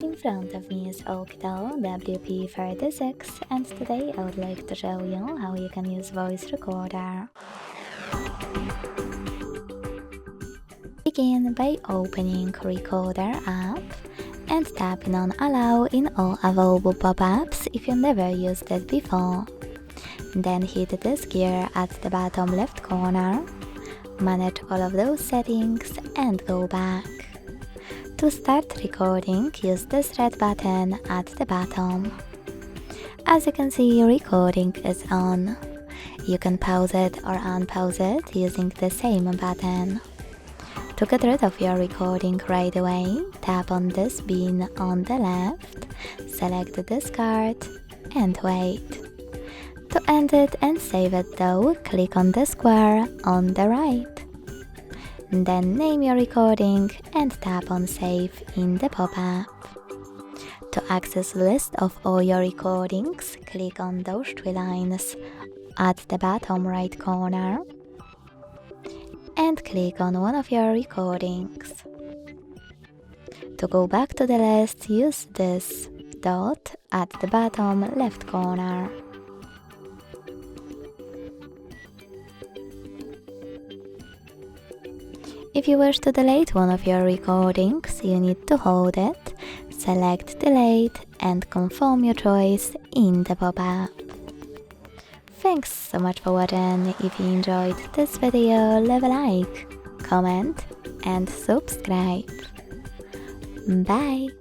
In front of me is OUKITEL WP36, and today I would like to show you how you can use voice recorder. Begin by opening Recorder app and tapping on Allow in all available pop-ups if you never used it before. Then hit this gear at the bottom left corner, manage all of those settings and go back. To start recording, use this red button at the bottom. As you can see, recording is on. You can pause it or unpause it using the same button. To get rid of your recording right away, tap on this bin on the left, select discard and wait. To end it and save it though, click on the square on the right. Then name your recording and tap on Save in the pop-up. To access a list of all your recordings, click on those three lines at the bottom right corner and click on one of your recordings. To go back to the list, use this dot at the bottom left corner. If you wish to delete one of your recordings, you need to hold it, select Delete and confirm your choice in the pop-up. Thanks so much for watching. If you enjoyed this video, leave a like, comment and subscribe. Bye!